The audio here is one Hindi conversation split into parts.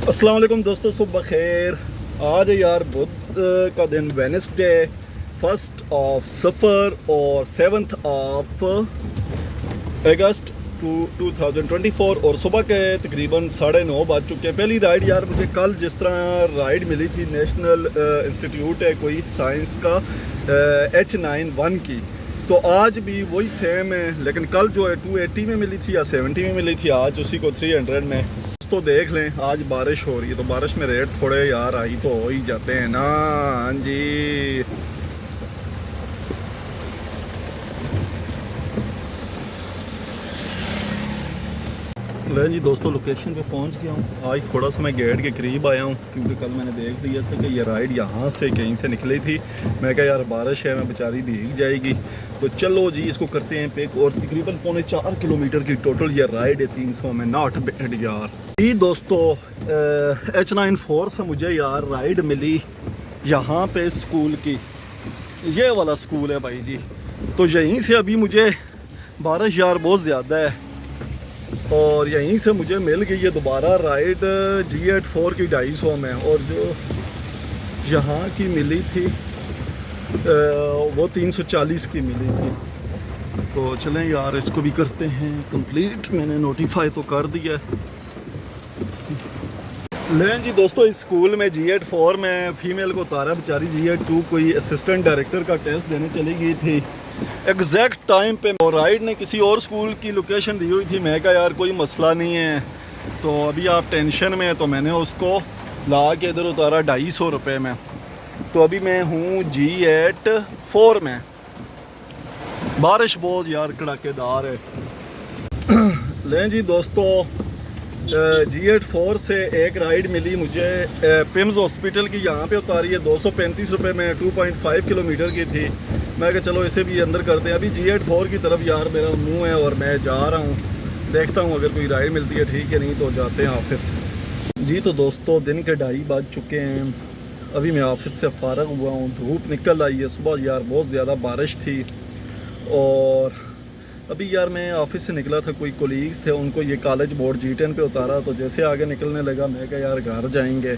अस्सलाम वालेकुम दोस्तों, सुबह खैर। आज है यार बुध का दिन, वेडनेसडे, 1 सफ़र और 7 अगस्त 2024 और सुबह के तकरीबन 9:30 बज चुके हैं। पहली राइड यार मुझे कल जिस तरह राइड मिली थी, नेशनल इंस्टीट्यूट है कोई साइंस का, H91 की, तो आज भी वही सेम है। लेकिन कल जो है 280 में मिली थी या 70 में मिली थी, आज उसी को 300 में। तो देख लें, आज बारिश हो रही है तो बारिश में रेट थोड़े यार हाई तो हो ही जाते हैं ना। हाँ जी, ले जी दोस्तों, लोकेशन पे पहुंच गया हूँ। आज थोड़ा सा मैं गेट के करीब आया हूँ क्योंकि कल मैंने देख लिया था कि ये राइड यहाँ से कहीं से निकली थी। मैं कहा यार बारिश है, मैं बेचारी भीग जाएगी, तो चलो जी इसको करते हैं पिक। और तकरीबन 4.25 किलोमीटर की टोटल ये राइड है, 300 में, नॉट बैड यार। जी दोस्तों, H94 से मुझे यार राइड मिली यहाँ पे स्कूल की, ये वाला स्कूल है भाई जी। तो यहीं से अभी मुझे बारिश यार बहुत ज़्यादा है और यहीं से मुझे मिल गई है दोबारा राइड G84 की 250 में। और जो यहाँ की मिली थी वो 340 की मिली थी। तो चलें यार इसको भी करते हैं कंप्लीट। मैंने नोटिफाई तो कर दिया है। लें जी दोस्तों, इस स्कूल में G84 में फ़ीमेल को उतारा, बेचारी G82 कोई असिस्टेंट डायरेक्टर का टेस्ट देने चली गई थी एग्जैक्ट टाइम पे। और राइड ने किसी और स्कूल की लोकेशन दी हुई थी। मैं कहा यार कोई मसला नहीं है, तो अभी आप टेंशन में, तो मैंने उसको ला के इधर उतारा 250 रुपये में। तो अभी मैं हूँ G84 में। बारिश बहुत यार कड़ाकेदार है। लें जी दोस्तों, G84 से एक राइड मिली मुझे पिम्स हॉस्पिटल की, यहाँ पे उतारी है 235 रुपये में, 2.5 किलोमीटर की थी। मैं कहा चलो इसे भी अंदर करते हैं। अभी G84 की तरफ यार मेरा मुंह है और मैं जा रहा हूँ, देखता हूँ अगर कोई राइड मिलती है ठीक है, नहीं तो जाते हैं ऑफिस। जी तो दोस्तों, दिन के 2:30 बज चुके हैं। अभी मैं ऑफिस से फ़ारग हुआ हूँ, धूप निकल आई है। सुबह यार बहुत ज़्यादा बारिश थी और अभी यार मैं ऑफिस से निकला था, कोई कोलीग्स थे, उनको ये कॉलेज बोर्ड G10 पे उतारा। तो जैसे आगे निकलने लगा मैं कहा यार घर जाएंगे।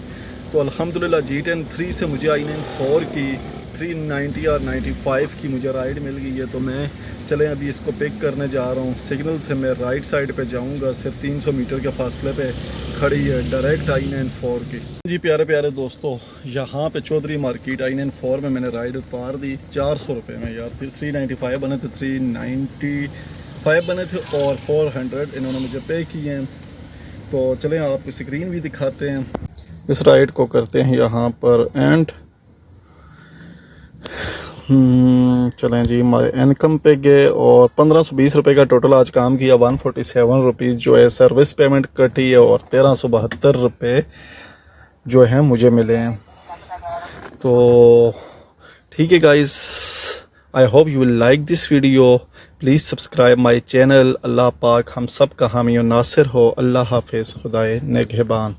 तो अल्हम्दुलिल्लाह G10 3 से मुझे I94 की 390 और 95 की मुझे राइड मिल गई है। तो मैं चलें अभी इसको पिक करने जा रहा हूँ। सिग्नल से मैं राइट साइड पे जाऊँगा, सिर्फ 300 मीटर के फासले पे खड़ी है डायरेक्ट I94 की। जी प्यारे प्यारे दोस्तों, यहाँ पे चौधरी मार्केट I94 में मैंने राइड उतार दी 400 रुपये में यार। 395 बने थे, 395 बने थे और 400 इन्होंने मुझे पे किए हैं। तो चलें आपको स्क्रीन भी दिखाते हैं। इस राइड को करते हैं यहाँ पर एंड। चलें जी, हमारे इनकम पे गए और 1520 रुपये का टोटल आज काम किया। 147 रुपीज़ जो है सर्विस पेमेंट कटी है और 1372 रुपये जो है मुझे मिले हैं। तो ठीक है guys, I hope you will like this video. Please subscribe my channel. अल्लाह पाक हम सब का हामी और नासिर हो। अल्लाह हाफिज़, खुदाए निगहबान।